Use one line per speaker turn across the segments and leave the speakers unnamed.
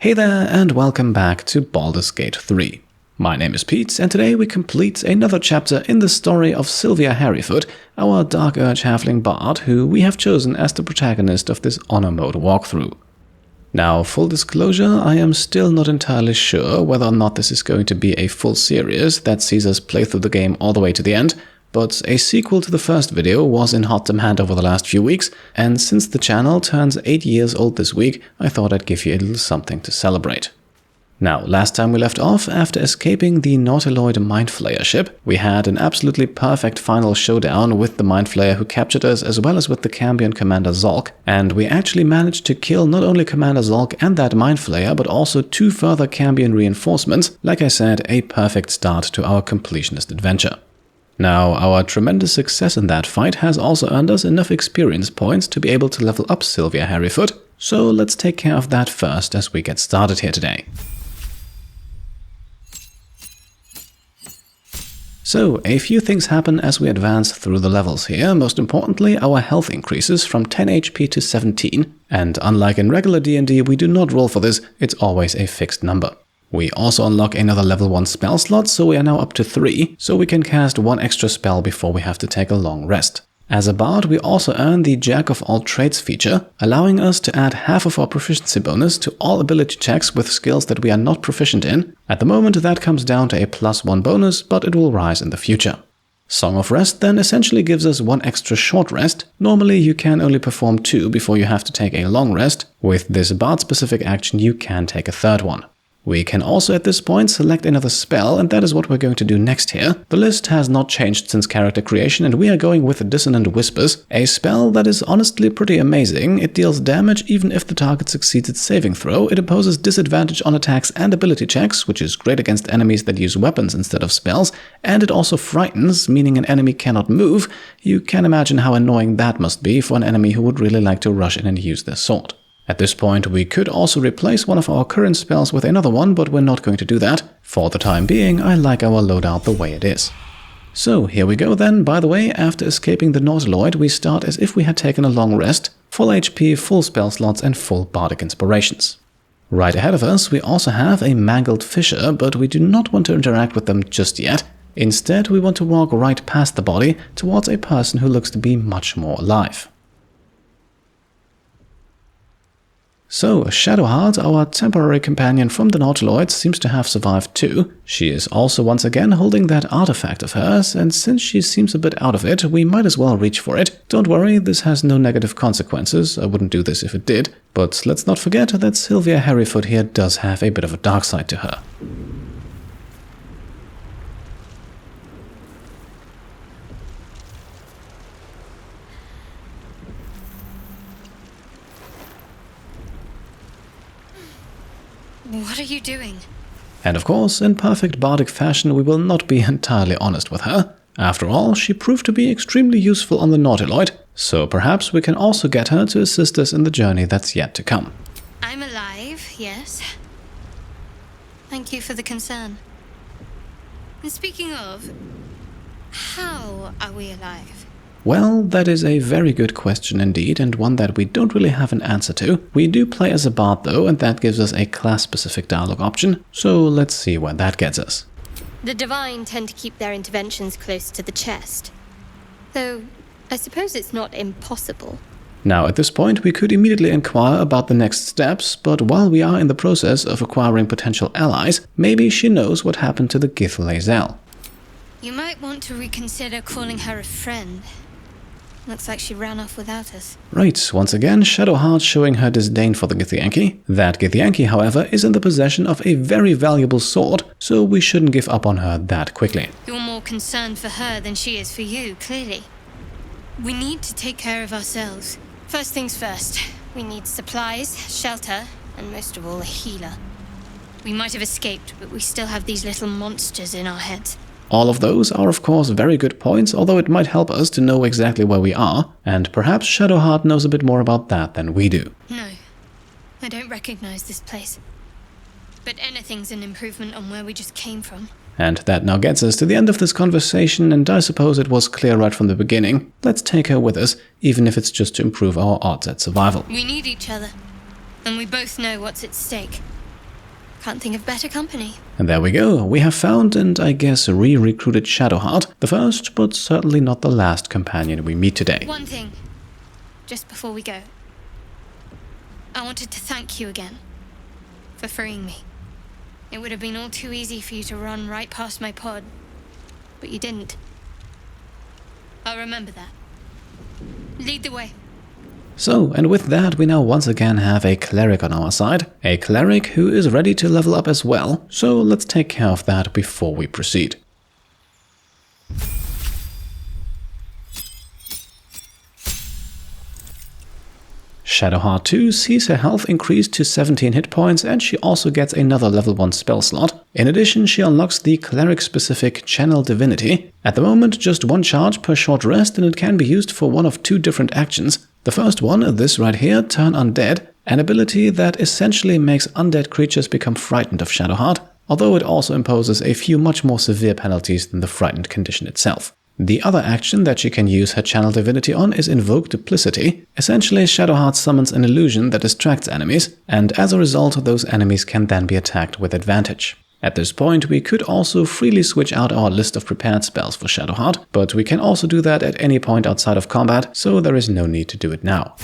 Hey there and welcome back to Baldur's Gate 3. My name is Pete and today we complete another chapter in the story of Sylvia Harryfoot, our Dark Urge halfling bard who we have chosen as the protagonist of this honor mode walkthrough. Now, full disclosure, I am still not entirely sure whether or not this is going to be a full series that sees us play through the game all the way to the end, but a sequel to the first video was in hot demand over the last few weeks, and since the channel turns 8 years old this week, I thought I'd give you a little something to celebrate. Now, last time we left off, after escaping the Nautiloid Mindflayer ship, we had an absolutely perfect final showdown with the Mindflayer who captured us as well as with the Cambion Commander Zolk, and we actually managed to kill not only Commander Zolk and that Mindflayer, but also 2 further Cambion reinforcements, like I said, a perfect start to our completionist adventure. Now, our tremendous success in that fight has also earned us enough experience points to be able to level up Sylvia Harryfoot, so let's take care of that first as we get started here today. So, a few things happen as we advance through the levels here. Most importantly, our health increases from 10 HP to 17, and unlike in regular D&D, we do not roll for this, it's always a fixed number. We also unlock another level 1 spell slot, so we are now up to 3, so we can cast 1 extra spell before we have to take a long rest. As a bard, we also earn the Jack of all trades feature, allowing us to add half of our proficiency bonus to all ability checks with skills that we are not proficient in. At the moment, that comes down to a +1 bonus, but it will rise in the future. Song of Rest then essentially gives us 1 extra short rest. Normally, you can only perform 2 before you have to take a long rest. With this bard-specific action, you can take a 3rd one. We can also at this point select another spell, and that is what we're going to do next here. The list has not changed since character creation, and we are going with Dissonant Whispers, a spell that is honestly pretty amazing. It deals damage even if the target succeeds its saving throw, it imposes disadvantage on attacks and ability checks, which is great against enemies that use weapons instead of spells, and it also frightens, meaning an enemy cannot move. You can imagine how annoying that must be for an enemy who would really like to rush in and use their sword. At this point, we could also replace one of our current spells with another one, but we're not going to do that. For the time being, I like our loadout the way it is. So here we go then. By the way, after escaping the Nautiloid, we start as if we had taken a long rest, full HP, full spell slots, and full bardic inspirations. Right ahead of us, we also have a mangled fisher, but we do not want to interact with them just yet. Instead, we want to walk right past the body towards a person who looks to be much more alive. So, Shadowheart, our temporary companion from the Nautiloid, seems to have survived too. She is also once again holding that artifact of hers, and since she seems a bit out of it, we might as well reach for it. Don't worry, this has no negative consequences, I wouldn't do this if it did, but let's not forget that Sylvia Harryfoot here does have a bit of a dark side to her.
What are you doing?
And of course, in perfect bardic fashion, we will not be entirely honest with her. After all, she proved to be extremely useful on the Nautiloid, so perhaps we can also get her to assist us in the journey that's yet to come.
I'm alive, yes. Thank you for the concern. And speaking of, how are we alive?
Well, that is a very good question indeed, and one that we don't really have an answer to. We do play as a bard though, and that gives us a class-specific dialogue option, so let's see where that gets us.
The Divine tend to keep their interventions close to the chest. Though, I suppose it's not impossible.
Now, at this point, we could immediately inquire about the next steps, but while we are in the process of acquiring potential allies, maybe she knows what happened to the Gith Lae'zel.
You might want to reconsider calling her a friend. Looks like she ran off without us.
Right, once again, Shadowheart showing her disdain for the githyanki. That githyanki, however, is in the possession of a very valuable sword, so we shouldn't give up on her that quickly.
You're more concerned for her than she is for you, clearly. We need to take care of ourselves. First things first, we need supplies, shelter, and most of all, a healer. We might have escaped, but we still have these little monsters in our heads.
All of those are of course very good points, although it might help us to know exactly where we are, and perhaps Shadowheart knows a bit more about that than we do.
No, I don't recognize this place. But anything's an improvement on where we just came from.
And that now gets us to the end of this conversation, and I suppose it was clear right from the beginning. Let's take her with us, even if it's just to improve our odds at survival.
We need each other, and we both know what's at stake. Can't think of better company.
And there we go. We have found and I guess re-recruited Shadowheart, the first but certainly not the last companion we meet today.
One thing, just before we go. I wanted to thank you again for freeing me. It would have been all too easy for you to run right past my pod, but you didn't. I'll remember that. Lead the way.
So, and with that, we now once again have a cleric on our side. A cleric who is ready to level up as well, so let's take care of that before we proceed. Shadowheart 2 sees her health increase to 17 hit points, and she also gets another level 1 spell slot. In addition, she unlocks the cleric-specific Channel Divinity. At the moment, just one charge per short rest, and it can be used for one of two different actions. The first one, this right here, Turn Undead, an ability that essentially makes undead creatures become frightened of Shadowheart, although it also imposes a few much more severe penalties than the frightened condition itself. The other action that she can use her Channel Divinity on is Invoke Duplicity. Essentially, Shadowheart summons an illusion that distracts enemies, and as a result, those enemies can then be attacked with advantage. At this point, we could also freely switch out our list of prepared spells for Shadowheart, but we can also do that at any point outside of combat, so there is no need to do it now.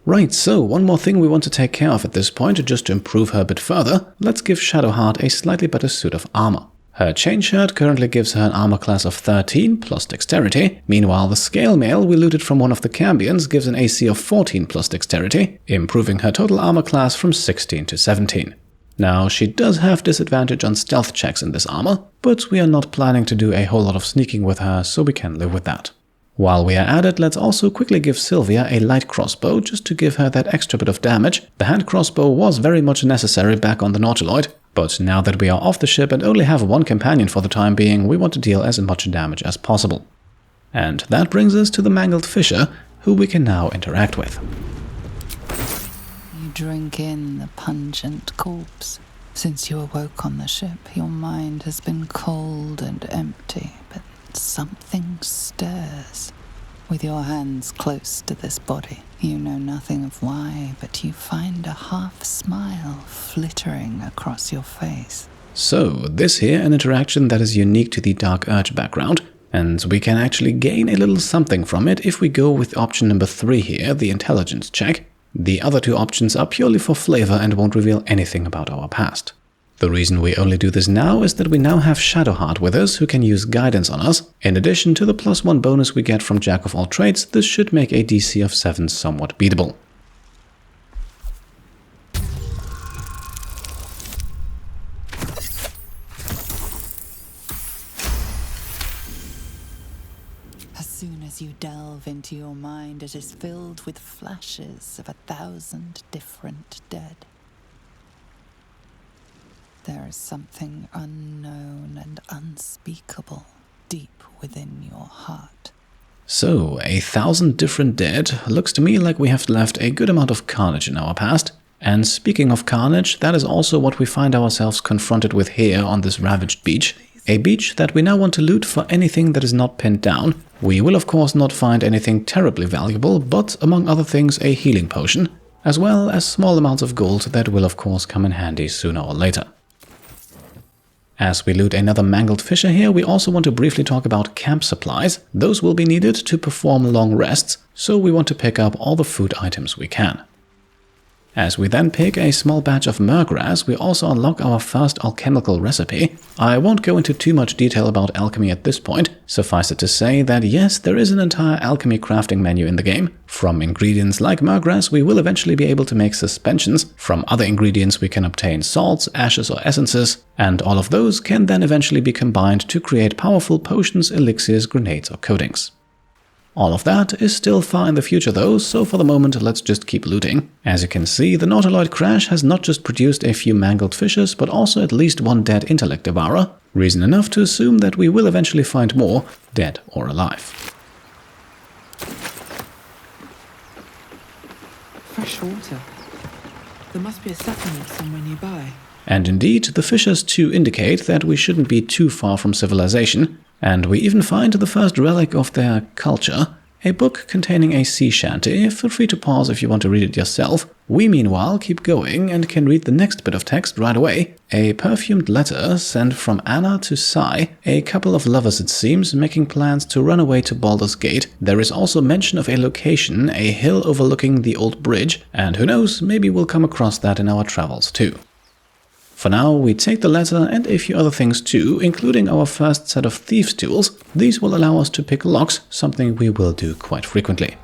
Right, so one more thing we want to take care of at this point, just to improve her a bit further. Let's give Shadowheart a slightly better suit of armor. Her chain shirt currently gives her an armor class of 13 plus dexterity. Meanwhile, the scale mail we looted from one of the Cambions gives an AC of 14 plus dexterity, improving her total armor class from 16 to 17. Now, she does have disadvantage on stealth checks in this armor, but we are not planning to do a whole lot of sneaking with her, so we can live with that. While we are at it, let's also quickly give Sylvia a light crossbow just to give her that extra bit of damage. The hand crossbow was very much necessary back on the Nautiloid, but now that we are off the ship and only have one companion for the time being, we want to deal as much damage as possible. And that brings us to the mangled fisher, who we can now interact with.
You drink in the pungent corpse. Since you awoke on the ship, your mind has been cold and empty, but something stirs. With your hands close to this body, you know nothing of why, but you find a half smile flittering across your face.
So, this here an interaction that is unique to the Dark Urge background, and we can actually gain a little something from it if we go with option number 3 here, the intelligence check. The other two options are purely for flavor and won't reveal anything about our past. The reason we only do this now is that we now have Shadowheart with us who can use guidance on us. In addition to the +1 bonus we get from Jack of all trades, this should make a DC of 7 somewhat beatable.
As soon as you delve into your mind, it is filled with flashes of 1,000 different dead. There is something unknown and unspeakable deep within your heart.
So, 1,000 different dead looks to me like we have left a good amount of carnage in our past. And speaking of carnage, that is also what we find ourselves confronted with here on this Ravaged Beach. A beach that we now want to loot for anything that is not pinned down. We will of course not find anything terribly valuable, but among other things a healing potion, as well as small amounts of gold that will of course come in handy sooner or later. As we loot another mangled fisher here, we also want to briefly talk about camp supplies. Those will be needed to perform long rests, so we want to pick up all the food items we can. As we then pick a small batch of myrgrass, we also unlock our first alchemical recipe. I won't go into too much detail about alchemy at this point. Suffice it to say that yes, there is an entire alchemy crafting menu in the game. From ingredients like myrgrass, we will eventually be able to make suspensions. From other ingredients, we can obtain salts, ashes, or essences, and all of those can then eventually be combined to create powerful potions, elixirs, grenades, or coatings. All of that is still far in the future though, so for the moment let's just keep looting. As you can see, the Nautiloid crash has not just produced a few mangled fishes, but also at least one dead Intellect Devourer. Reason enough to assume that we will eventually find more, dead or alive.
Fresh water. There must be a settlement somewhere nearby.
And indeed, the fissures too indicate that we shouldn't be too far from civilization. And we even find the first relic of their culture. a book containing a sea shanty. Feel free to pause if you want to read it yourself. We meanwhile keep going and can read the next bit of text right away. A perfumed letter sent from Anna to Sai, a couple of lovers it seems, making plans to run away to Baldur's Gate. There is also mention of a location, a hill overlooking the old bridge, and who knows, maybe we'll come across that in our travels too. For now, we take the letter and a few other things too, including our first set of thieves' tools. These will allow us to pick locks, something we will do quite frequently.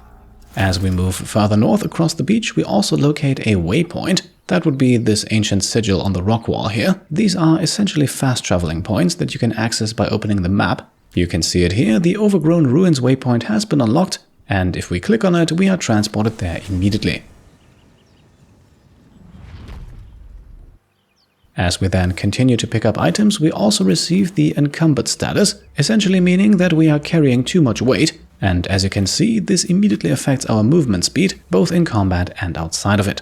As we move further north across the beach, we also locate a waypoint. That would be this ancient sigil on the rock wall here. These are essentially fast traveling points that you can access by opening the map. You can see it here, the Overgrown Ruins waypoint has been unlocked, and if we click on it, we are transported there immediately. As we then continue to pick up items, we also receive the encumbered status, essentially meaning that we are carrying too much weight, and as you can see, this immediately affects our movement speed, both in combat and outside of it.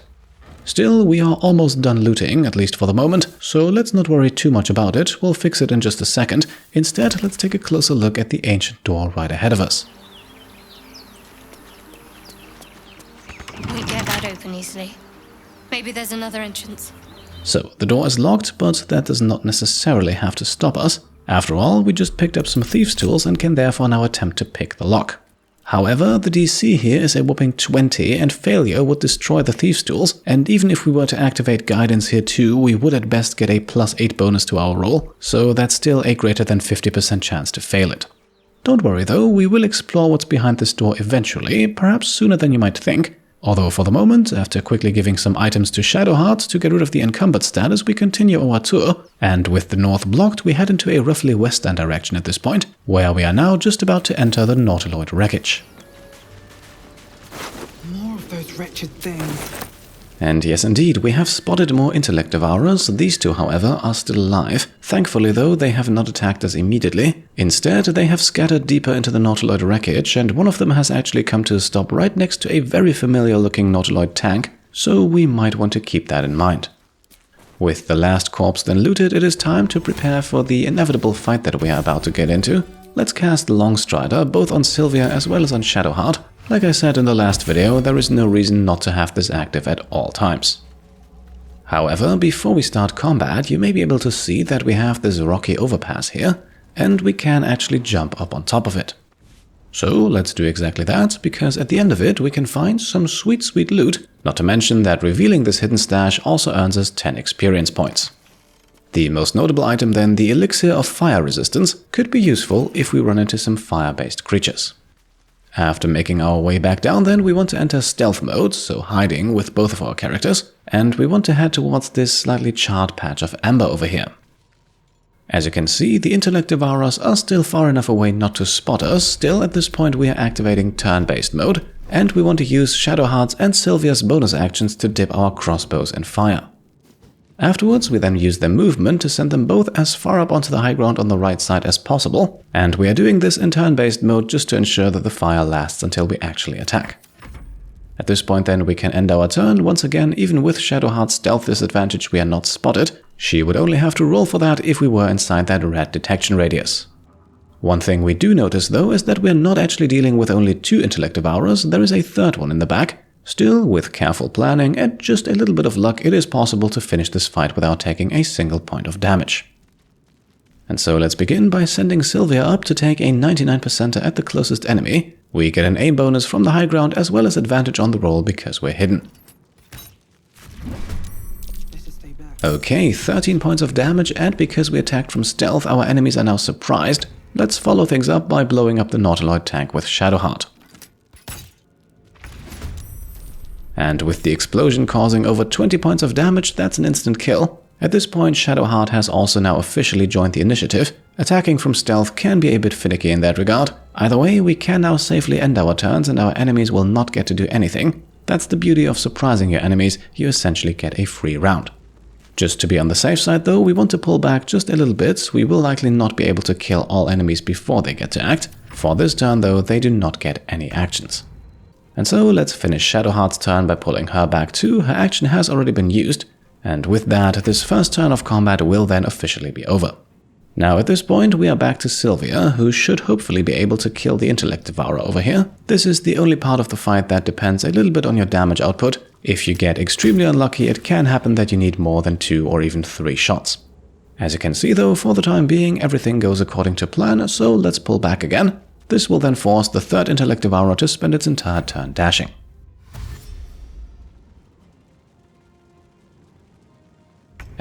Still, we are almost done looting, at least for the moment, so let's not worry too much about it, we'll fix it in just a second. Instead, let's take a closer look at the ancient door right ahead of us.
We get that open easily. Maybe there's another entrance.
So, the door is locked, but that does not necessarily have to stop us. After all, we just picked up some thieves' tools and can therefore now attempt to pick the lock. However, the DC here is a whopping 20, and failure would destroy the thieves' tools, and even if we were to activate guidance here too, we would at best get a +8 bonus to our roll, so that's still a greater than 50% chance to fail it. Don't worry though, we will explore what's behind this door eventually, perhaps sooner than you might think. Although for the moment, after quickly giving some items to Shadowheart to get rid of the encumbered status, we continue our tour, and with the north blocked, we head into a roughly western direction at this point, where we are now just about to enter the Nautiloid wreckage.
More of those wretched things.
And yes indeed, we have spotted more Intellect Devourers. These two, however, are still alive. Thankfully though, they have not attacked us immediately. Instead, they have scattered deeper into the Nautiloid wreckage, and one of them has actually come to a stop right next to a very familiar looking Nautiloid tank, so we might want to keep that in mind. With the last corpse then looted, it is time to prepare for the inevitable fight that we are about to get into. Let's cast Longstrider both on Sylvia as well as on Shadowheart. Like I said in the last video, there is no reason not to have this active at all times. However, before we start combat, you may be able to see that we have this rocky overpass here, and we can actually jump up on top of it. So let's do exactly that, because at the end of it we can find some sweet loot, not to mention that revealing this hidden stash also earns us 10 experience points. The most notable item then, the Elixir of Fire Resistance, could be useful if we run into some fire-based creatures. After making our way back down then, we want to enter stealth mode, so hiding with both of our characters, and we want to head towards this slightly charred patch of amber over here. As you can see, the Intellect Devourers are still far enough away not to spot us. Still, at this point we are activating turn-based mode, and we want to use Shadowheart's and Sylvia's bonus actions to dip our crossbows in fire. Afterwards, we then use their movement to send them both as far up onto the high ground on the right side as possible, and we are doing this in turn-based mode just to ensure that the fire lasts until we actually attack. At this point then we can end our turn. Once again, even with Shadowheart's stealth disadvantage, we are not spotted. She would only have to roll for that if we were inside that red detection radius. One thing we do notice though is that we are not actually dealing with only 2 Intellect Devourers, there is a third one in the back. Still, with careful planning and just a little bit of luck, it is possible to finish this fight without taking a single point of damage. And so let's begin by sending Sylvia up to take a 99%er at the closest enemy. We get an aim bonus from the high ground as well as advantage on the roll because we're hidden. Okay, 13 points of damage, and because we attacked from stealth, our enemies are now surprised. Let's follow things up by blowing up the Nautiloid tank with Shadowheart. And with the explosion causing over 20 points of damage, that's an instant kill. At this point, Shadowheart has also now officially joined the initiative. Attacking from stealth can be a bit finicky in that regard. Either way, we can now safely end our turns and our enemies will not get to do anything. That's the beauty of surprising your enemies, you essentially get a free round. Just to be on the safe side though, we want to pull back just a little bit. We will likely not be able to kill all enemies before they get to act. For this turn though, they do not get any actions. And so let's finish Shadowheart's turn by pulling her back too. Her action has already been used, and with that, this first turn of combat will then officially be over. Now at this point we are back to Sylvia, who should hopefully be able to kill the Intellect Devourer over here. This is the only part of the fight that depends a little bit on your damage output. If you get extremely unlucky, it can happen that you need more than 2 or even 3 shots. As you can see though, for the time being everything goes according to plan, so let's pull back again. This will then force the 3rd Intellect Devourer to spend its entire turn dashing.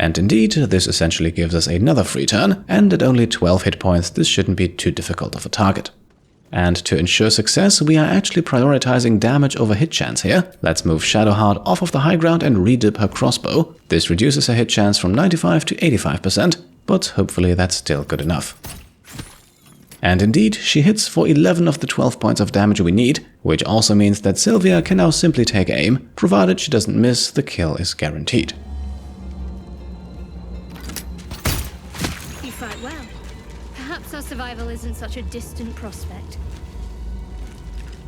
And indeed, this essentially gives us another free turn, and at only 12 hit points this shouldn't be too difficult of a target. And to ensure success, we are actually prioritizing damage over hit chance here. Let's move Shadowheart off of the high ground and redip her crossbow. This reduces her hit chance from 95 to 85%, but hopefully that's still good enough. And indeed, she hits for 11 of the 12 points of damage we need, which also means that Sylvia can now simply take aim. Provided she doesn't miss, the kill is guaranteed.
You fight well. Perhaps our survival isn't such a distant prospect.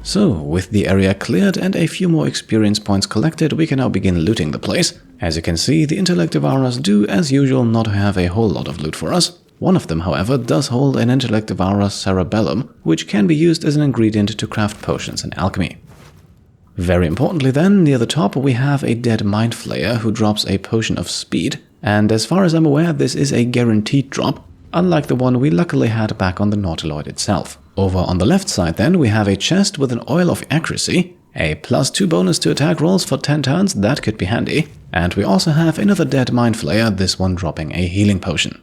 So, with the area cleared and a few more experience points collected, we can now begin looting the place. As you can see, the Intellect Devourers do, as usual, not have a whole lot of loot for us. One of them, however, does hold an Intellect Devourer cerebellum, which can be used as an ingredient to craft potions and alchemy. Very importantly then, near the top we have a dead Mindflayer who drops a potion of speed, and as far as I'm aware this is a guaranteed drop, unlike the one we luckily had back on the Nautiloid itself. Over on the left side then we have a chest with an Oil of Accuracy, a +2 bonus to attack rolls for 10 turns, that could be handy, and we also have another dead Mindflayer, this one dropping a healing potion.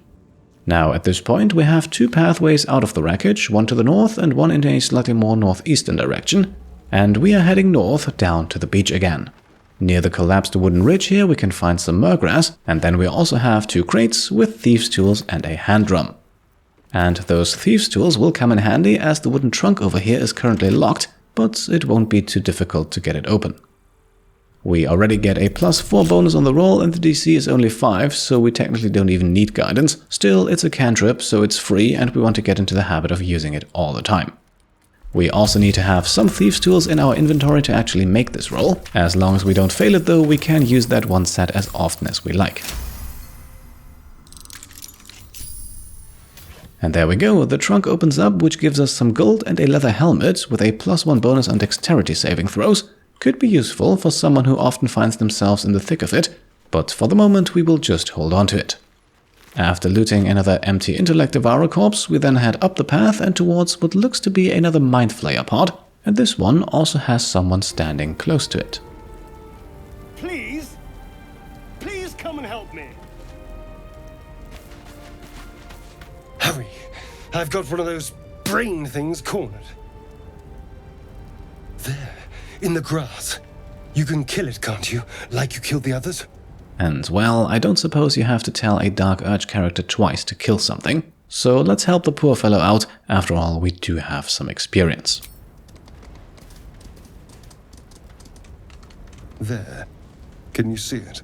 Now at this point we have 2 pathways out of the wreckage, one to the north and one in a slightly more northeastern direction, and we are heading north down to the beach again. Near the collapsed wooden ridge here we can find some murgrass, and then we also have 2 crates with thieves' tools and a hand drum. And those thieves' tools will come in handy as the wooden trunk over here is currently locked, but it won't be too difficult to get it open. We already get a +4 bonus on the roll and the DC is only 5, so we technically don't even need guidance. Still, it's a cantrip, so it's free and we want to get into the habit of using it all the time. We also need to have some thieves' tools in our inventory to actually make this roll. As long as we don't fail it though, we can use that one set as often as we like. And there we go, the trunk opens up, which gives us some gold and a leather helmet with a +1 bonus on dexterity saving throws. Could be useful for someone who often finds themselves in the thick of it, but for the moment we will just hold on to it. After looting another empty Intellect Devourer corpse, we then head up the path and towards what looks to be another Mindflayer pod, and this one also has someone standing close to it.
Please? Please come and help me. Hurry, I've got one of those brain things cornered. There, in the grass. You can kill it, can't you? Like you killed the others?
And well, I don't suppose you have to tell a Dark Urge character twice to kill something, so let's help the poor fellow out. After all, we do have some experience.
There. Can you see it?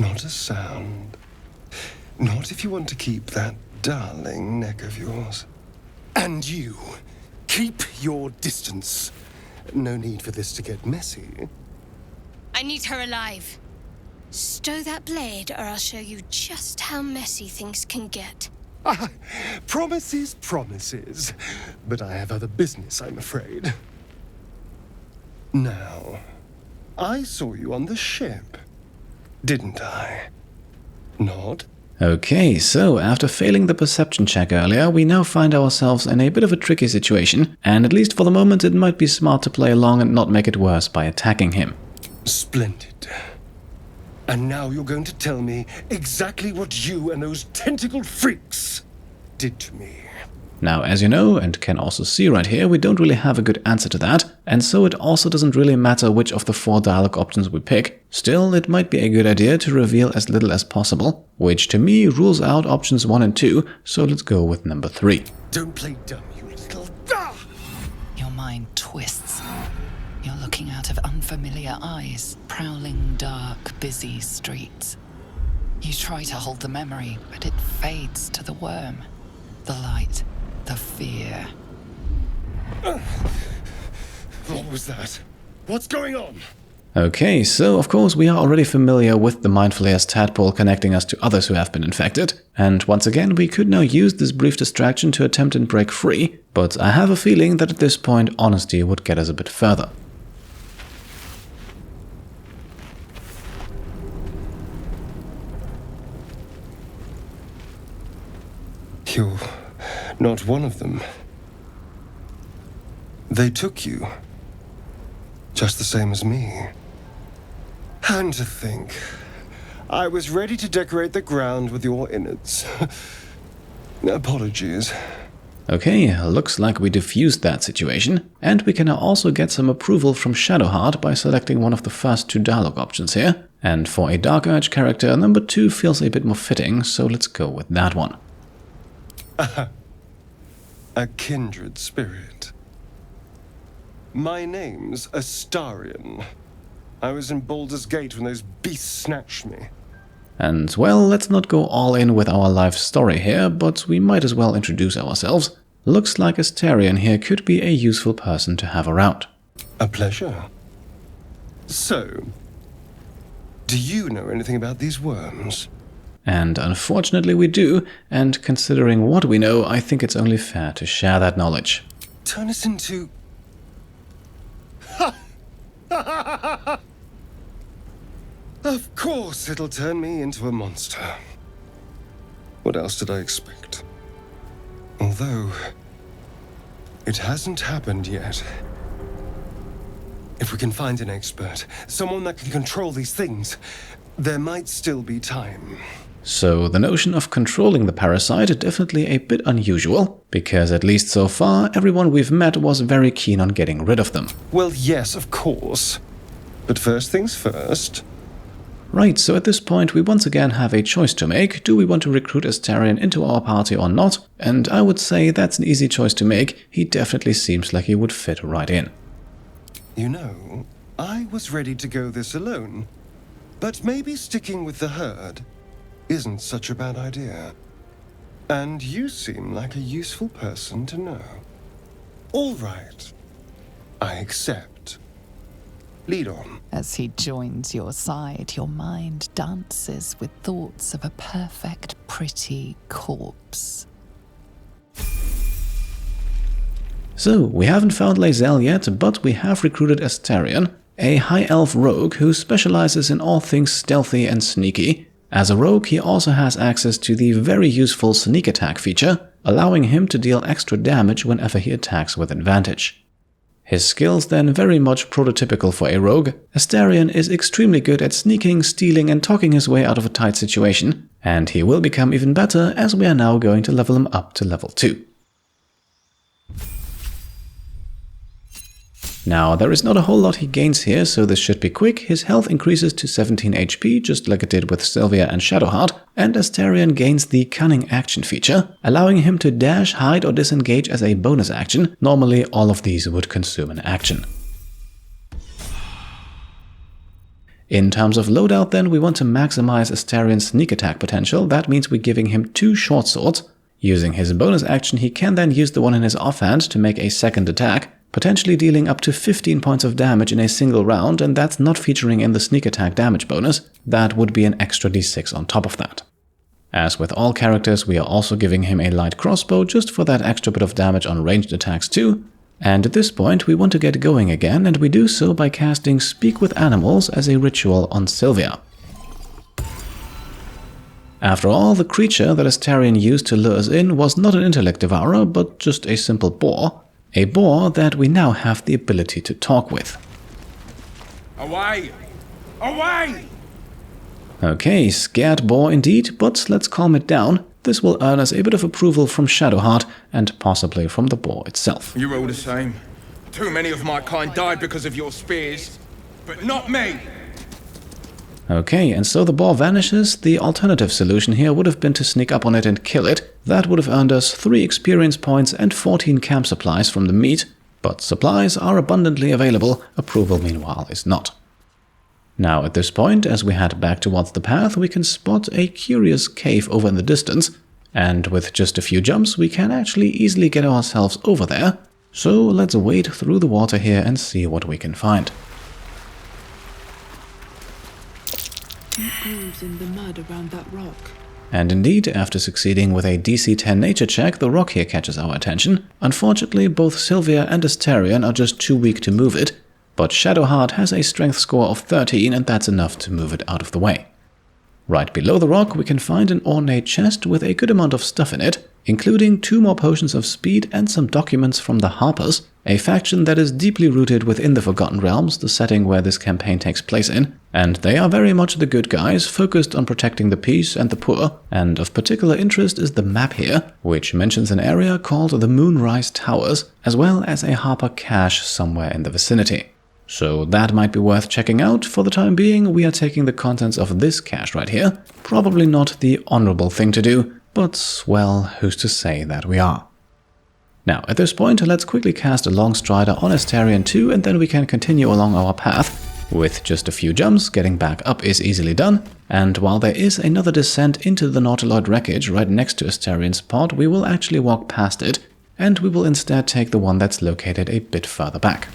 Not a sound. Not if you want to keep that darling neck of yours. And you, keep your distance. No need for this to get messy.
I need her alive. Stow that blade or I'll show you just how messy things can get.
Promises, promises. But I have other business, I'm afraid. Now, I saw you on the ship. Didn't I? Nod?
Okay, so after failing the perception check earlier, we now find ourselves in a bit of a tricky situation, and at least for the moment it might be smart to play along and not make it worse by attacking him.
Splendid. And now you're going to tell me exactly what you and those tentacled freaks did to me.
Now, as you know, and can also see right here, we don't really have a good answer to that, and so it also doesn't really matter which of the 4 dialogue options we pick. Still, it might be a good idea to reveal as little as possible, which to me rules out options 1 and 2, so let's go with number 3.
Don't play dumb, you little...
Your mind twists. You're looking out of unfamiliar eyes, prowling dark, busy streets. You try to hold the memory, but it fades to the worm. the light, the fear.
What was that? What's going on?
Okay, so of course we are already familiar with the Mindflayer's tadpole connecting us to others who have been infected, and once again we could now use this brief distraction to attempt and break free, but I have a feeling that at this point honesty would get us a bit further.
You're not one of them. They took you. Just the same as me. And to think, I was ready to decorate the ground with your innards. Apologies.
Okay, looks like we diffused that situation, and we can now also get some approval from Shadowheart by selecting one of the first two dialogue options here. And for a Dark Urge character, number 2 feels a bit more fitting, so let's go with that one.
A kindred spirit. My name's Astarion. I was in Baldur's Gate when those beasts snatched me.
And well, let's not go all in with our life story here, but we might as well introduce ourselves. Looks like Astarion here could be a useful person to have around.
A pleasure. So, do you know anything about these worms?
And unfortunately we do, and considering what we know, I think it's only fair to share that knowledge.
Turn us into... Of course it'll turn me into a monster. What else did I expect? Although, it hasn't happened yet. If we can find an expert, someone that can control these things, there might still be time.
So the notion of controlling the parasite is definitely a bit unusual, because at least so far everyone we've met was very keen on getting rid of them.
Well, yes, of course. But first things first.
Right, so at this point we once again have a choice to make. Do we want to recruit Astarion into our party or not? And I would say that's an easy choice to make. He definitely seems like he would fit right in.
You know, I was ready to go this alone. But maybe sticking with the herd isn't such a bad idea. And you seem like a useful person to know. All right. I accept. Lead on.
As he joins your side, your mind dances with thoughts of a perfect, pretty corpse.
So, we haven't found Lae'zel yet, but we have recruited Astarion, a high elf rogue who specializes in all things stealthy and sneaky. As a rogue, he also has access to the very useful sneak attack feature, allowing him to deal extra damage whenever he attacks with advantage. His skills then very much prototypical for a rogue. Astarion is extremely good at sneaking, stealing and talking his way out of a tight situation, and he will become even better as we are now going to level him up to level 2. Now, there is not a whole lot he gains here, so this should be quick. His health increases to 17 HP, just like it did with Sylvia and Shadowheart, and Astarion gains the Cunning action feature, allowing him to dash, hide or disengage as a bonus action. Normally, all of these would consume an action. In terms of loadout then, we want to maximize Astarion's sneak attack potential. That means we're giving him 2 short swords. Using his bonus action, he can then use the one in his offhand to make a second attack, potentially dealing up to 15 points of damage in a single round, and that's not featuring in the sneak attack damage bonus. That would be an extra d6 on top of that. As with all characters, we are also giving him a light crossbow just for that extra bit of damage on ranged attacks too. And at this point we want to get going again, and we do so by casting Speak with Animals as a ritual on Sylvia. After all, the creature that Astarion used to lure us in was not an Intellect Devourer, but just a simple boar. A boar that we now have the ability to talk with.
Away! Away!
Okay, scared boar indeed, but let's calm it down. This will earn us a bit of approval from Shadowheart and possibly from the boar itself.
You're all the same. Too many of my kind died because of your spears, but not me!
Okay, and so the boar vanishes. The alternative solution here would have been to sneak up on it and kill it. That would have earned us 3 experience points and 14 camp supplies from the meat. But supplies are abundantly available, approval meanwhile is not. Now at this point, as we head back towards the path, we can spot a curious cave over in the distance. And with just a few jumps, we can actually easily get ourselves over there. So let's wade through the water here and see what we can find.
Deep grooves in the mud around that rock.
And indeed, after succeeding with a DC 10 nature check, the rock here catches our attention. Unfortunately, both Sylvia and Astarion are just too weak to move it, but Shadowheart has a strength score of 13 and that's enough to move it out of the way. Right below the rock we can find an ornate chest with a good amount of stuff in it, including 2 more potions of speed and some documents from the Harpers, a faction that is deeply rooted within the Forgotten Realms, the setting where this campaign takes place in, and they are very much the good guys, focused on protecting the peace and the poor, and of particular interest is the map here, which mentions an area called the Moonrise Towers, as well as a Harper cache somewhere in the vicinity. So that might be worth checking out. For the time being, we are taking the contents of this cache right here. Probably not the honorable thing to do, but, well, who's to say that we are? Now, at this point, let's quickly cast a Long Strider on Astarion 2, and then we can continue along our path. With just a few jumps, getting back up is easily done, and while there is another descent into the Nautiloid wreckage right next to Astarion's pod, we will actually walk past it, and we will instead take the one that's located a bit further back.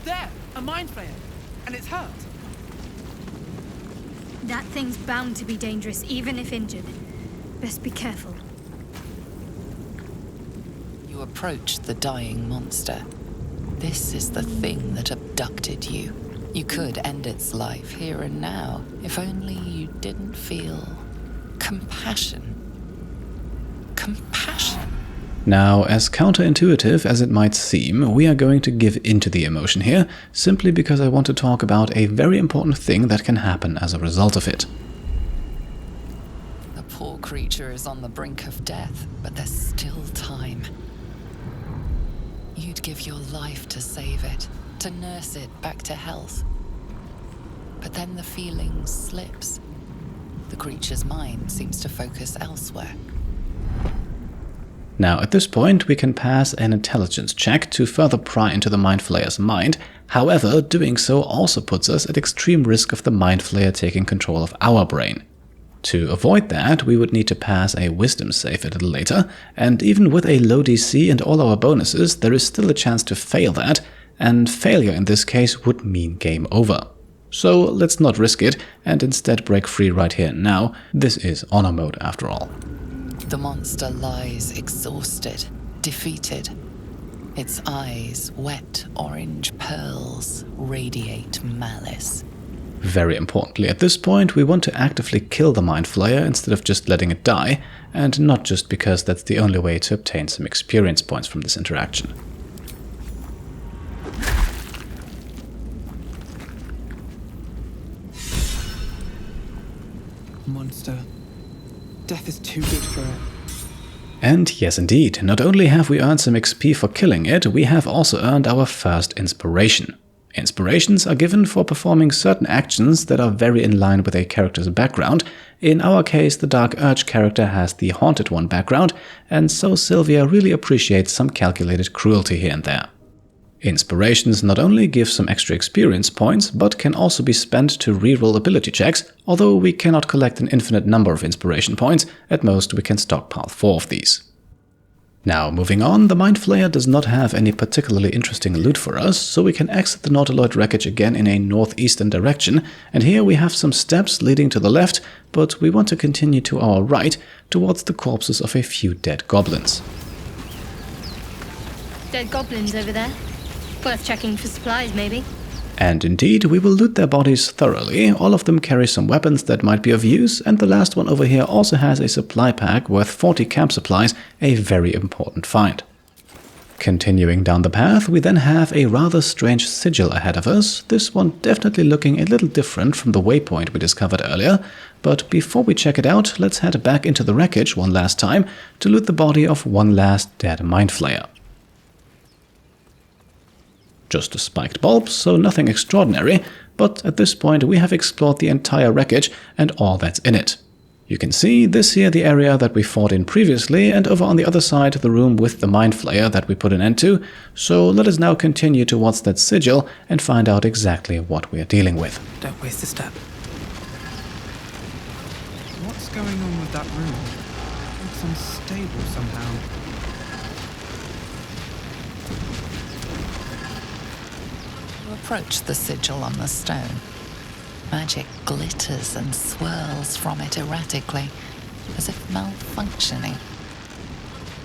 There! A Mindflayer! And it's hurt!
That thing's bound to be dangerous, even if injured. Best be careful.
You approach the dying monster. This is the thing that abducted you. You could end its life here and now, if only you didn't feel compassion. Compassion.
Now, as counterintuitive as it might seem, we are going to give into the emotion here, simply because I want to talk about a very important thing that can happen as a result of it.
The poor creature is on the brink of death, but there's still time. You'd give your life to save it, to nurse it back to health. But then the feeling slips. The creature's mind seems to focus elsewhere.
Now, at this point, we can pass an intelligence check to further pry into the Mindflayer's mind. However, doing so also puts us at extreme risk of the Mindflayer taking control of our brain. To avoid that, we would need to pass a wisdom save a little later, and even with a low DC and all our bonuses, there is still a chance to fail that, and failure in this case would mean game over. So let's not risk it, and instead break free right here and now. This is honor mode after all.
The monster lies exhausted, defeated. Its eyes, wet orange pearls, radiate malice.
Very importantly, at this point, we want to actively kill the Mindflayer instead of just letting it die, and not just because that's the only way to obtain some experience points from this interaction.
Monster. Death is too good for it.
And yes indeed, not only have we earned some XP for killing it, we have also earned our first inspiration. Inspirations are given for performing certain actions that are very in line with a character's background. In our case, the Dark Urge character has the Haunted One background, and so Sylvia really appreciates some calculated cruelty here and there. Inspirations not only give some extra experience points, but can also be spent to reroll ability checks, although we cannot collect an infinite number of inspiration points. At most we can stockpile 4 of these. Now, moving on, the Mindflayer does not have any particularly interesting loot for us, so we can exit the Nautiloid wreckage again in a northeastern direction, and here we have some steps leading to the left, but we want to continue to our right, towards the corpses of a few dead goblins.
Dead goblins over there. Worth checking for supplies, maybe.
And indeed, we will loot their bodies thoroughly. All of them carry some weapons that might be of use, and the last one over here also has a supply pack worth 40 camp supplies, a very important find. Continuing down the path, we then have a rather strange sigil ahead of us, this one definitely looking a little different from the waypoint we discovered earlier, but before we check it out, let's head back into the wreckage one last time to loot the body of one last dead Mindflayer. Just a spiked bulb, so nothing extraordinary, but at this point we have explored the entire wreckage and all that's in it. You can see this here the area that we fought in previously, and over on the other side the room with the Mindflayer that we put an end to, so let us now continue towards that sigil and find out exactly what we are dealing with.
Don't waste a step. What's going on with that room? It's unstable somehow.
You approach the sigil on the stone. Magic glitters and swirls from it erratically, as if malfunctioning.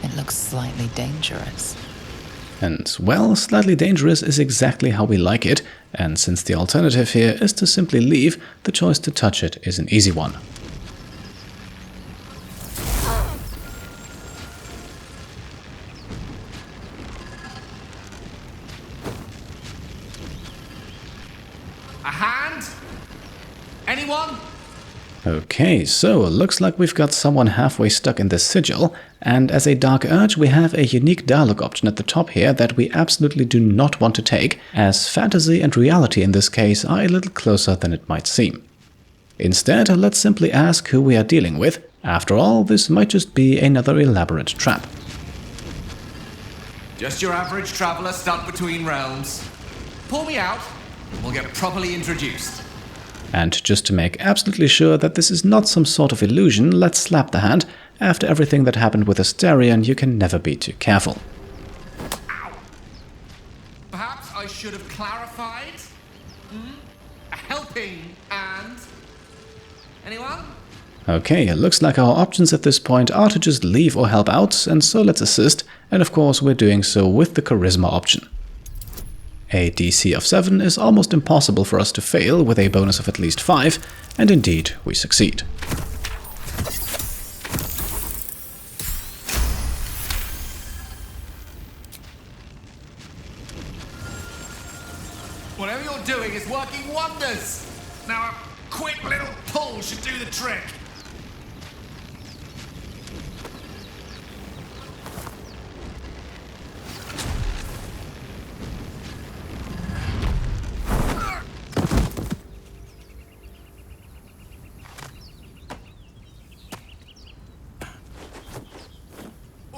It looks slightly dangerous.
And, well, slightly dangerous is exactly how we like it, and since the alternative here is to simply leave, the choice to touch it is an easy one.
A hand? Anyone?
Okay, so looks like we've got someone halfway stuck in this sigil, and as a Dark Urge we have a unique dialogue option at the top here that we absolutely do not want to take, as fantasy and reality in this case are a little closer than it might seem. Instead, let's simply ask who we are dealing with. After all, this might just be another elaborate trap.
Just your average traveller stuck between realms. Pull me out, and we'll get properly introduced.
And just to make absolutely sure that this is not some sort of illusion, let's slap the hand. After everything that happened with Astarion, you can never be too careful.
Ow. Perhaps I should have clarified? A helping hand? Anyone?
Okay, it looks like our options at this point are to just leave or help out, and so let's assist, and of course we're doing so with the Charisma option. A DC of 7 is almost impossible for us to fail with a bonus of at least 5, and indeed we succeed.
Whatever you're doing is working wonders! Now a quick little pull should do the trick.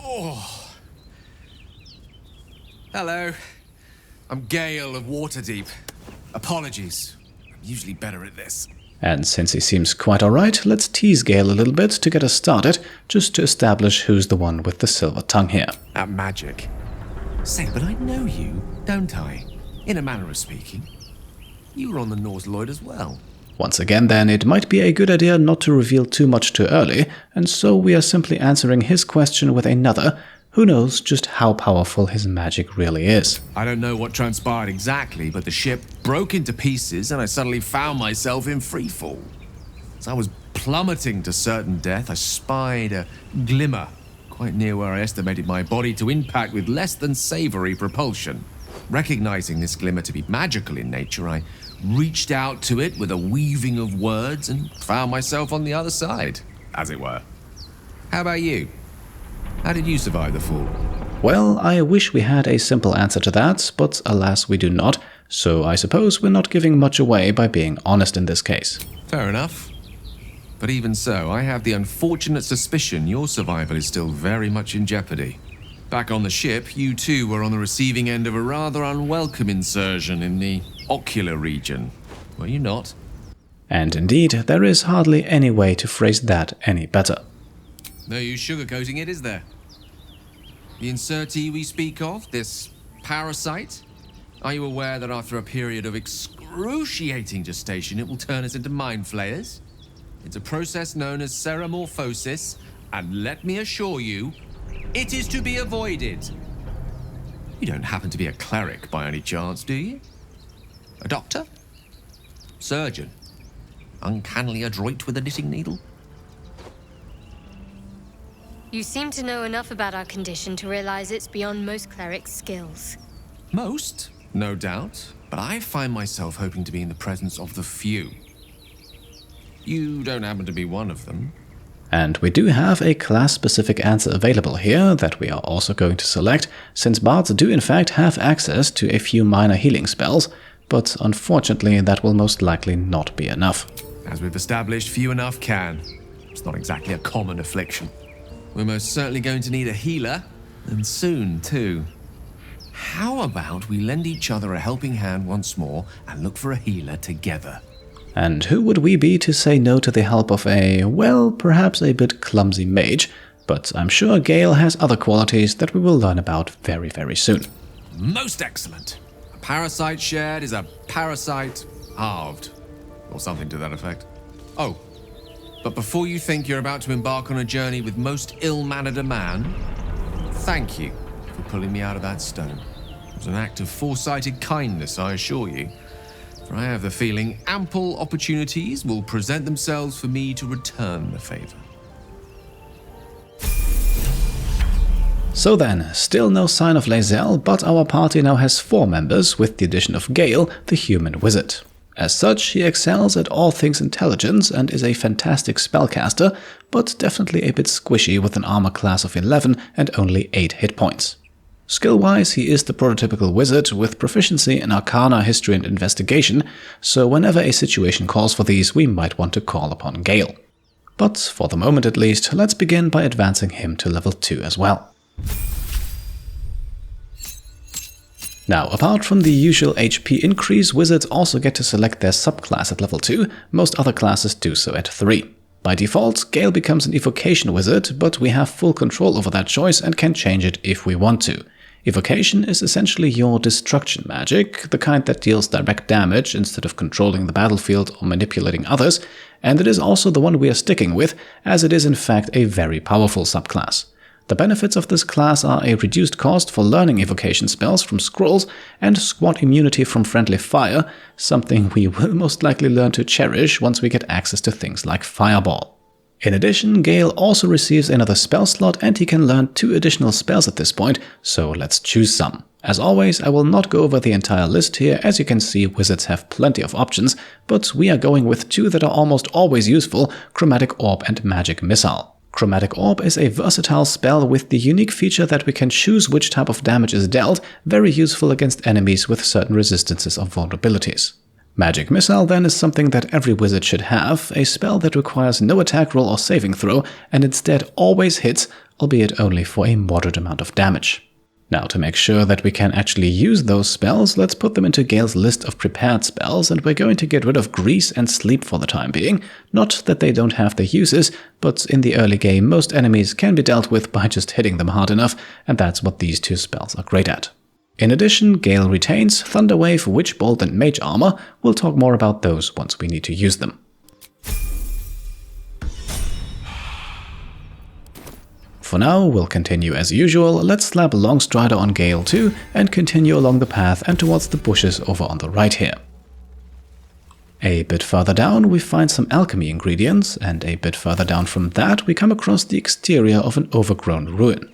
Oh. Hello. I'm Gale of Waterdeep. Apologies. I'm usually better at this.
And since he seems quite alright, let's tease Gale a little bit to get us started, just to establish who's the one with the silver tongue here.
At magic. Say, but I know you, don't I? In a manner of speaking. You were on the Nautiloid as well.
Once again then, it might be a good idea not to reveal too much too early, and so we are simply answering his question with another. Who knows just how powerful his magic really is.
I don't know what transpired exactly, but the ship broke into pieces and I suddenly found myself in freefall. As I was plummeting to certain death, I spied a glimmer quite near where I estimated my body to impact with less than savory propulsion. Recognizing this glimmer to be magical in nature, I reached out to it with a weaving of words and found myself on the other side, as it were. How about you? How did you survive the fall?
Well, I wish we had a simple answer to that, but alas we do not, so I suppose we're not giving much away by being honest in this case.
Fair enough. But even so, I have the unfortunate suspicion your survival is still very much in jeopardy. Back on the ship, you too were on the receiving end of a rather unwelcome insertion in the ocular region, were you not?
And indeed, there is hardly any way to phrase that any better.
No use sugarcoating it, is there? The insertee we speak of, this parasite, are you aware that after a period of excruciating gestation, it will turn us into Mindflayers? It's a process known as seromorphosis, and let me assure you, it is to be avoided. You don't happen to be a cleric by any chance, do you? A doctor? Surgeon? Uncannily adroit with a knitting needle?
You seem to know enough about our condition to realize it's beyond most clerics' skills.
Most, no doubt, but I find myself hoping to be in the presence of the few. You don't happen to be one of them.
And we do have a class-specific answer available here that we are also going to select, since bards do in fact have access to a few minor healing spells, but unfortunately that will most likely not be enough.
As we've established, few enough can. It's not exactly a common affliction. We're most certainly going to need a healer, and soon too. How about we lend each other a helping hand once more and look for a healer together?
And who would we be to say no to the help of a, well, perhaps a bit clumsy mage, but I'm sure Gale has other qualities that we will learn about very, very soon.
Most excellent. A parasite shared is a parasite halved, or something to that effect. Oh, but before you think you're about to embark on a journey with most ill-mannered a man, thank you for pulling me out of that stone. It was an act of foresighted kindness, I assure you. For I have the feeling ample opportunities will present themselves for me to return the favor.
So then, still no sign of Lae'zel, but our party now has 4 members with the addition of Gale, the human wizard. As such, he excels at all things intelligence and is a fantastic spellcaster, but definitely a bit squishy with an armor class of 11 and only 8 hit points. Skill-wise, he is the prototypical wizard with proficiency in Arcana, History and Investigation, so whenever a situation calls for these, we might want to call upon Gale. But for the moment at least, let's begin by advancing him to level 2 as well. Now, apart from the usual HP increase, wizards also get to select their subclass at level 2, most other classes do so at 3. By default, Gale becomes an evocation wizard, but we have full control over that choice and can change it if we want to. Evocation is essentially your destruction magic, the kind that deals direct damage instead of controlling the battlefield or manipulating others, and it is also the one we are sticking with, as it is in fact a very powerful subclass. The benefits of this class are a reduced cost for learning evocation spells from scrolls and squad immunity from friendly fire, something we will most likely learn to cherish once we get access to things like Fireball. In addition, Gale also receives another spell slot and he can learn 2 additional spells at this point, so let's choose some. As always, I will not go over the entire list here, as you can see wizards have plenty of options, but we are going with 2 that are almost always useful, Chromatic Orb and Magic Missile. Chromatic Orb is a versatile spell with the unique feature that we can choose which type of damage is dealt, very useful against enemies with certain resistances or vulnerabilities. Magic Missile then is something that every wizard should have, a spell that requires no attack roll or saving throw and instead always hits, albeit only for a moderate amount of damage. Now, to make sure that we can actually use those spells, let's put them into Gale's list of prepared spells, and we're going to get rid of Grease and Sleep for the time being. Not that they don't have their uses, but in the early game most enemies can be dealt with by just hitting them hard enough, and that's what these 2 spells are great at. In addition, Gale retains Thunderwave, Witch Bolt and Mage Armor. We'll talk more about those once we need to use them. For now, we'll continue as usual. Let's slap Longstrider on Gale too and continue along the path and towards the bushes over on the right here. A bit further down we find some alchemy ingredients, and a bit further down from that we come across the exterior of an overgrown ruin.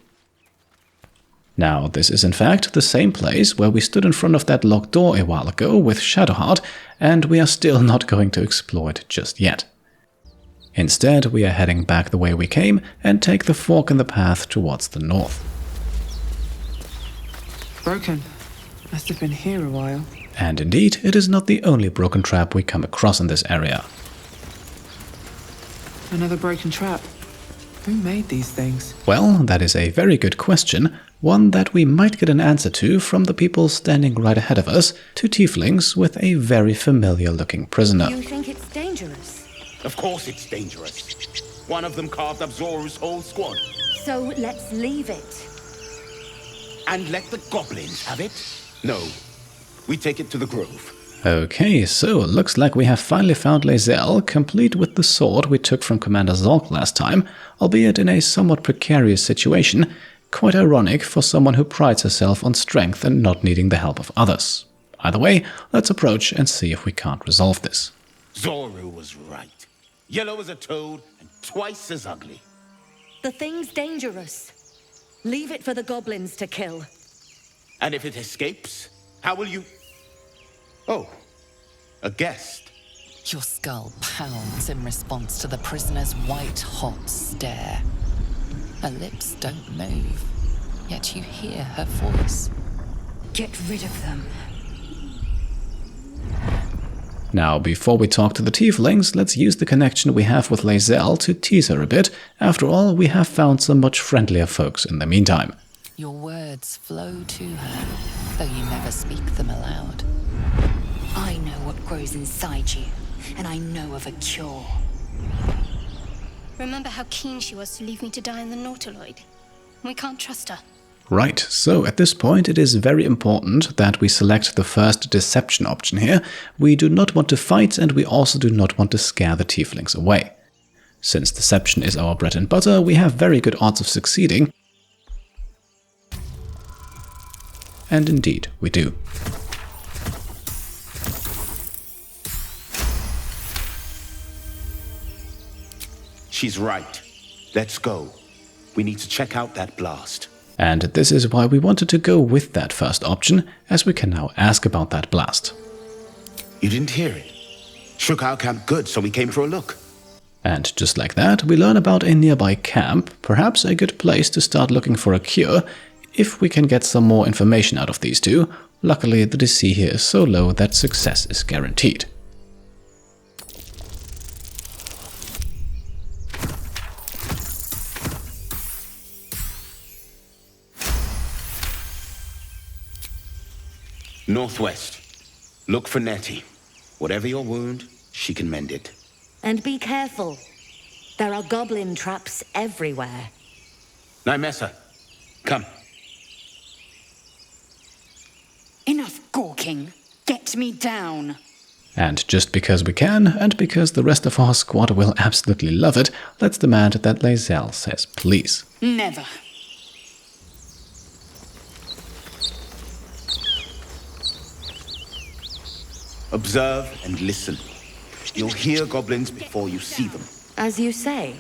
Now, this is in fact the same place where we stood in front of that locked door a while ago with Shadowheart, and we are still not going to explore it just yet. Instead, we are heading back the way we came and take the fork in the path towards the north.
Broken. Must have been here a while.
And indeed, it is not the only broken trap we come across in this area.
Another broken trap. Who made these things?
Well, that is a very good question, one that we might get an answer to from the people standing right ahead of us, 2 tieflings with a very familiar-looking prisoner.
You think it's dangerous?
Of course it's dangerous. One of them carved up Zoru's whole squad.
So let's leave it.
And let the goblins have it? No. We take it to the grove.
Okay, so looks like we have finally found Lae'zel, complete with the sword we took from Commander Zolk last time, albeit in a somewhat precarious situation, quite ironic for someone who prides herself on strength and not needing the help of others. Either way, let's approach and see if we can't resolve this.
Zoru was right. Yellow as a toad and twice as ugly.
The thing's dangerous. Leave it for the goblins to kill.
And if it escapes, how will you... Oh, a guest.
Your skull pounds in response to the prisoner's white-hot stare. Her lips don't move, yet you hear her voice.
Get rid of them.
Now, before we talk to the tieflings, let's use the connection we have with Lae'zel to tease her a bit. After all, we have found some much friendlier folks in the meantime.
Your words flow to her, though you never speak them aloud.
I know what grows inside you. and I know of a cure.
Remember how keen she was to leave me to die in the Nautiloid? We can't trust her.
Right, so at this point it is very important that we select the first deception option here. We do not want to fight, and we also do not want to scare the tieflings away. Since deception is our bread and butter, we have very good odds of succeeding. And indeed, we do.
She's right. Let's go. We need to check out that blast.
And this is why we wanted to go with that first option, as we can now ask about that blast.
You didn't hear it? Shook our camp good, so we came for a look.
And just like that, we learn about a nearby camp, perhaps a good place to start looking for a cure, if we can get some more information out of these two. Luckily, the DC here is so low that success is guaranteed.
Northwest. Look for Nettie. Whatever your wound, she can mend it.
And be careful. There are goblin traps everywhere.
Nymessa, come.
Enough gawking. Get me down.
And just because we can, and because the rest of our squad will absolutely love it, let's demand that Lae'zel says please.
Never.
Observe and listen. You'll hear goblins before you see them.
As you say.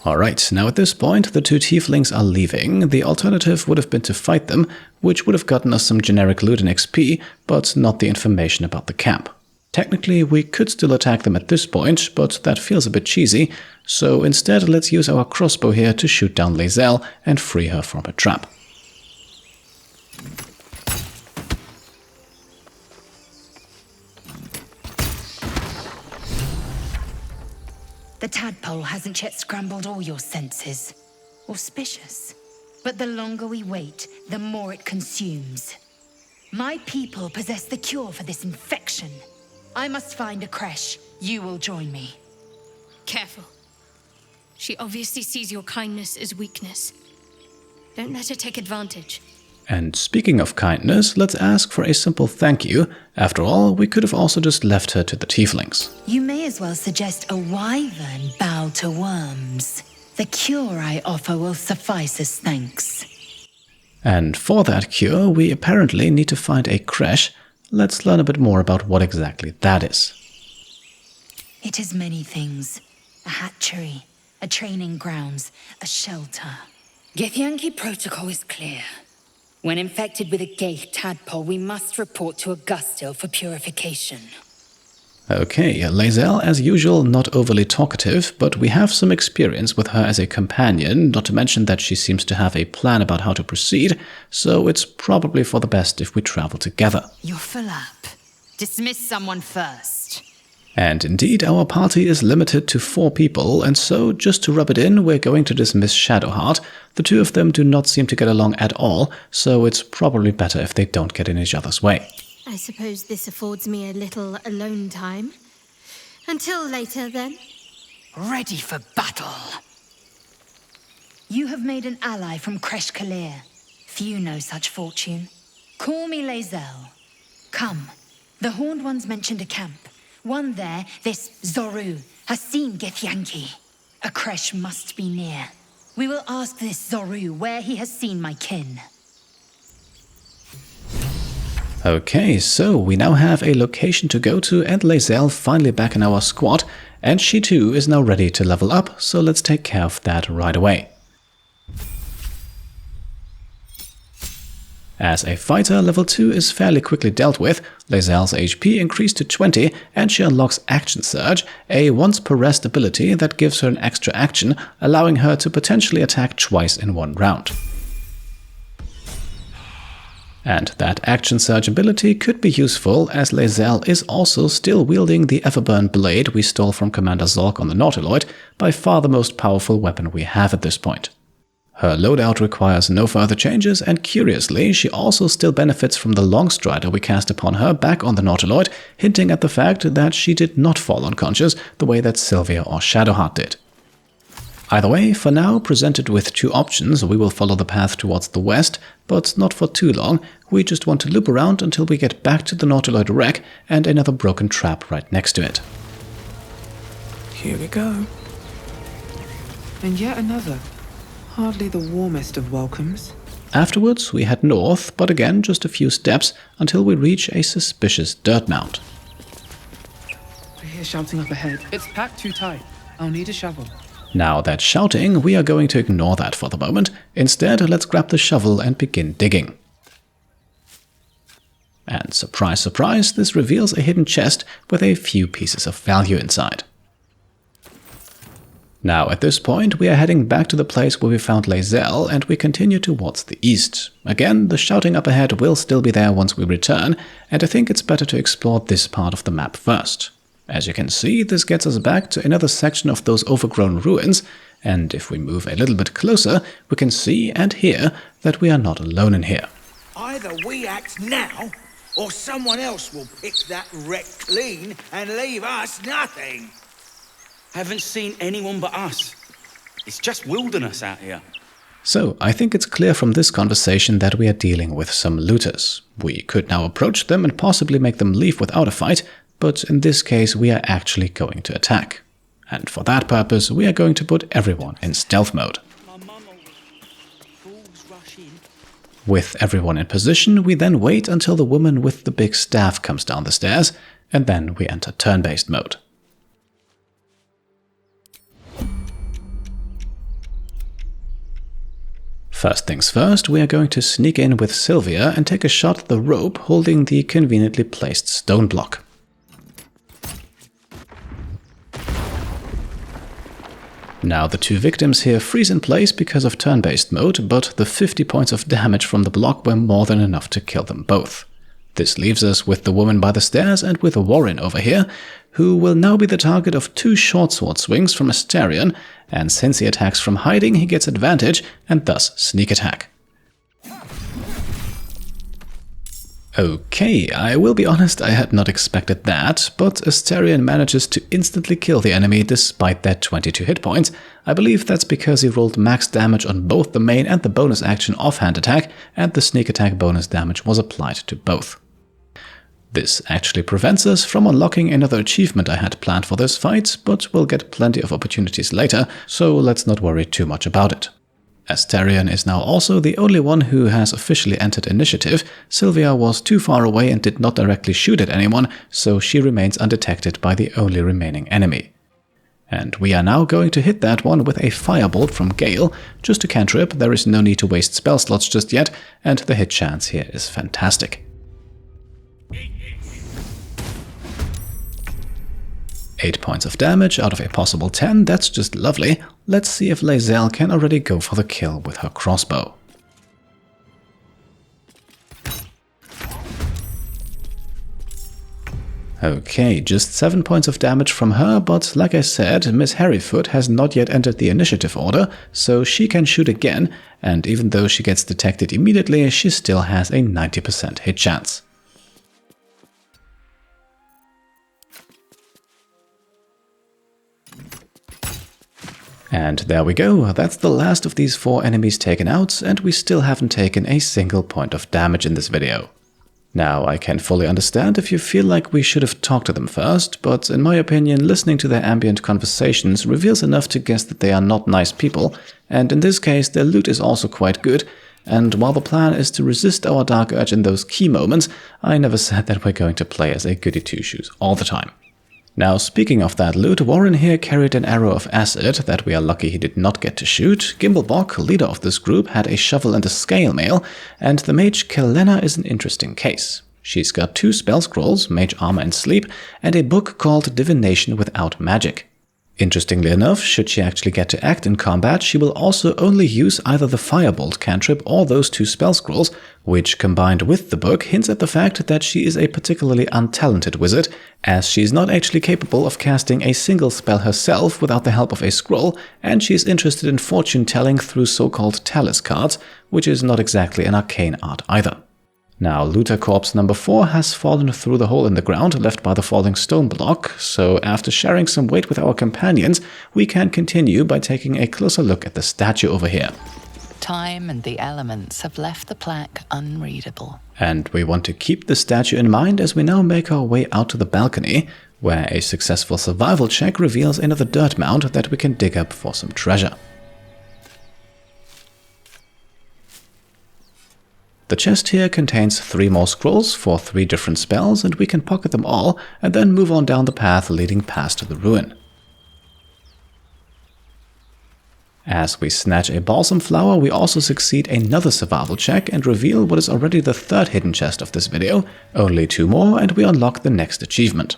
Alright, now at this point the two tieflings are leaving. The alternative would have been to fight them, which would have gotten us some generic loot and XP, but not the information about the camp. Technically, we could still attack them at this point, but that feels a bit cheesy, so instead let's use our crossbow here to shoot down Lae'zel and free her from her trap.
The tadpole hasn't yet scrambled all your senses. Auspicious. But the longer we wait, the more it consumes. My people possess the cure for this infection. I must find a creche. You will join me.
Careful. She obviously sees your kindness as weakness. Don't let her take advantage.
And speaking of kindness, let's ask for a simple thank you. After all, we could have also just left her to the tieflings.
You may as well suggest a wyvern bow to worms. The cure I offer will suffice as thanks.
And for that cure, we apparently need to find a creche. Let's learn a bit more about what exactly that is.
It is many things. A hatchery, a training grounds, a shelter. Githyanki protocol is clear. When infected with a Gaith tadpole, we must report to Augustil for purification.
Okay, Lae'zel, as usual, not overly talkative, but we have some experience with her as a companion, not to mention that she seems to have a plan about how to proceed, so it's probably for the best if we travel together.
You're full up. Dismiss someone first.
And indeed, our party is limited to 4 people, and so, just to rub it in, we're going to dismiss Shadowheart. The two of them do not seem to get along at all, so it's probably better if they don't get in each other's way.
I suppose this affords me a little alone time. Until later, then.
Ready for battle. You have made an ally from Kresh Kalir. Few know such fortune. Call me Lae'zel. Come. The Horned Ones mentioned a camp. One there, this Zoru, has seen Githyanki. A Kresh must be near. We will ask this Zoru where he has seen my kin.
Okay, so we now have a location to go to, and Lae'zel finally back in our squad, and she too is now ready to level up, so let's take care of that right away. As a fighter, level 2 is fairly quickly dealt with. Lae'zel's HP increased to 20, and she unlocks Action Surge, a once per rest ability that gives her an extra action, allowing her to potentially attack twice in one round. And that Action Surge ability could be useful, as Lae'zel is also still wielding the Everburn blade we stole from Commander Zolk on the Nautiloid, by far the most powerful weapon we have at this point. Her loadout requires no further changes, and curiously, she also still benefits from the Longstrider we cast upon her back on the Nautiloid, hinting at the fact that she did not fall unconscious the way that Sylvia or Shadowheart did. Either way, for now, presented with two options, we will follow the path towards the west, but not for too long. We just want to loop around until we get back to the Nautiloid wreck and another broken trap right next to it.
Here we go. And yet another. Hardly the warmest of welcomes.
Afterwards, we head north, but again just a few steps until we reach a suspicious dirt mound.
I hear shouting up ahead. It's packed too tight. I'll need a shovel.
Now that shouting, we are going to ignore that for the moment. Instead, let's grab the shovel and begin digging. And surprise, surprise, this reveals a hidden chest with a few pieces of value inside. Now at this point, we are heading back to the place where we found Lae'zel, and we continue towards the east. Again, the shouting up ahead will still be there once we return, and I think it's better to explore this part of the map first. As you can see, this gets us back to another section of those overgrown ruins, and if we move a little bit closer, we can see and hear that we are not alone in here.
Either we act now, or someone else will pick that wreck clean and leave us nothing.
Haven't seen anyone but us. It's just wilderness out here.
So, I think it's clear from this conversation that we are dealing with some looters. We could now approach them and possibly make them leave without a fight, but in this case we are actually going to attack. And for that purpose, we are going to put everyone in stealth mode. With everyone in position, we then wait until the woman with the big staff comes down the stairs, and then we enter turn-based mode. First things first, we are going to sneak in with Sylvia and take a shot at the rope holding the conveniently placed stone block. Now the two victims here freeze in place because of turn-based mode, but the 50 points of damage from the block were more than enough to kill them both. This leaves us with the woman by the stairs and with Warren over here, who will now be the target of two short sword swings from Astarion, and since he attacks from hiding, he gets advantage and thus sneak attack. Okay, I will be honest, I had not expected that, but Astarion manages to instantly kill the enemy despite that 22 hit points. I believe that's because he rolled max damage on both the main and the bonus action offhand attack, and the sneak attack bonus damage was applied to both. This actually prevents us from unlocking another achievement I had planned for this fight, but we'll get plenty of opportunities later, so let's not worry too much about it. Astarion is now also the only one who has officially entered initiative. Sylvia was too far away and did not directly shoot at anyone, so she remains undetected by the only remaining enemy. And we are now going to hit that one with a firebolt from Gale. Just a cantrip, there is no need to waste spell slots just yet, and the hit chance here is fantastic. 8 points of damage out of a possible 10, that's just lovely. Let's see if Lae'zel can already go for the kill with her crossbow. Okay, just 7 points of damage from her, but like I said, Miss Harryfoot has not yet entered the initiative order, so she can shoot again, and even though she gets detected immediately, she still has a 90% hit chance. And there we go, that's the last of these 4 enemies taken out, and we still haven't taken a single point of damage in this video. Now, I can fully understand if you feel like we should have talked to them first, but in my opinion, listening to their ambient conversations reveals enough to guess that they are not nice people, and in this case their loot is also quite good, and while the plan is to resist our dark urge in those key moments, I never said that we're going to play as a goody two-shoes all the time. Now, speaking of that loot, Warren here carried an arrow of acid that we are lucky he did not get to shoot. Gimblebok, leader of this group, had a shovel and a scale mail, and the mage Kelena is an interesting case. She's got 2 spell scrolls, Mage Armor and Sleep, and a book called Divination Without Magic. Interestingly enough, should she actually get to act in combat, she will also only use either the Firebolt cantrip or those 2 spell scrolls, which combined with the book hints at the fact that she is a particularly untalented wizard, as she is not actually capable of casting a single spell herself without the help of a scroll, and she is interested in fortune telling through so-called Talus cards, which is not exactly an arcane art either. Now, Looter Corpse number 4 has fallen through the hole in the ground left by the falling stone block, so after sharing some weight with our companions, we can continue by taking a closer look at the statue over here.
Time and the elements have left the plaque unreadable.
And we want to keep the statue in mind as we now make our way out to the balcony, where a successful survival check reveals another dirt mound that we can dig up for some treasure. The chest here contains 3 more scrolls for 3 different spells, and we can pocket them all and then move on down the path leading past the ruin. As we snatch a balsam flower, we also succeed another survival check and reveal what is already the 3rd hidden chest of this video, only 2 more and we unlock the next achievement.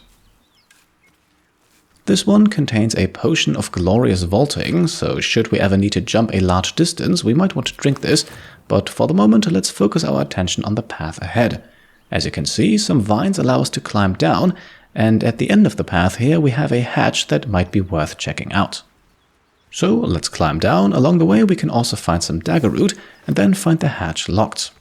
This one contains a potion of glorious vaulting, so should we ever need to jump a large distance, we might want to drink this, but for the moment let's focus our attention on the path ahead. As you can see, some vines allow us to climb down, and at the end of the path here we have a hatch that might be worth checking out. So let's climb down. Along the way we can also find some dagger root, and then find the hatch locked.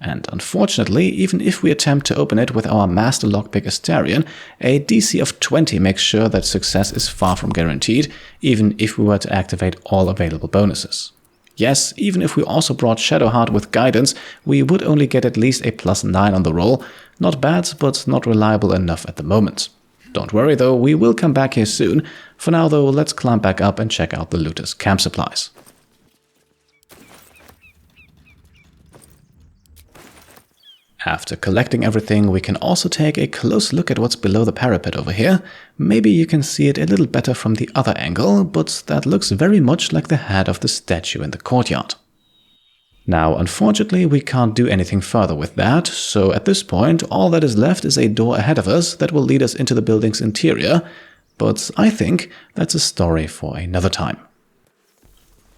And unfortunately, even if we attempt to open it with our master lockpick Astarion, a DC of 20 makes sure that success is far from guaranteed, even if we were to activate all available bonuses. Yes, even if we also brought Shadowheart with guidance, we would only get at least a +9 on the roll. Not bad, but not reliable enough at the moment. Don't worry though, we will come back here soon. For now though, let's climb back up and check out the looters' camp supplies. After collecting everything, we can also take a close look at what's below the parapet over here. Maybe you can see it a little better from the other angle, but that looks very much like the head of the statue in the courtyard. Now, unfortunately, we can't do anything further with that, so at this point, all that is left is a door ahead of us that will lead us into the building's interior, but I think that's a story for another time.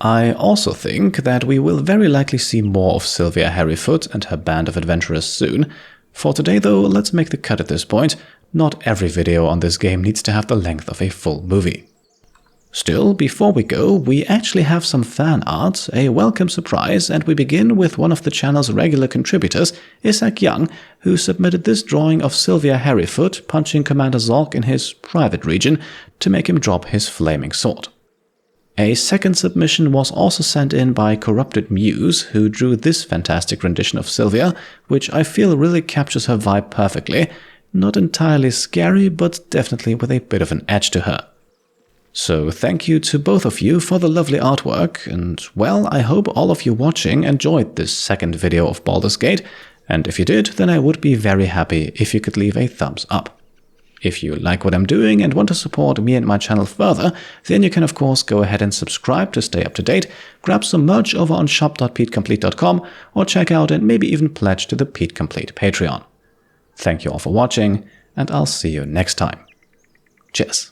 I also think that we will very likely see more of Sylvia Harryfoot and her band of adventurers soon. For today though, let's make the cut at this point. Not every video on this game needs to have the length of a full movie. Still, before we go, we actually have some fan art, a welcome surprise, and we begin with one of the channel's regular contributors, Isaac Young, who submitted this drawing of Sylvia Harryfoot punching Commander Zork in his private region to make him drop his flaming sword. A second submission was also sent in by Corrupted Muse, who drew this fantastic rendition of Sylvia, which I feel really captures her vibe perfectly. Not entirely scary, but definitely with a bit of an edge to her. So thank you to both of you for the lovely artwork, and well, I hope all of you watching enjoyed this second video of Baldur's Gate, and if you did, then I would be very happy if you could leave a thumbs up. If you like what I'm doing and want to support me and my channel further, then you can of course go ahead and subscribe to stay up to date, grab some merch over on shop.petecomplete.com, or check out and maybe even pledge to the Pete Complete Patreon. Thank you all for watching, and I'll see you next time. Cheers.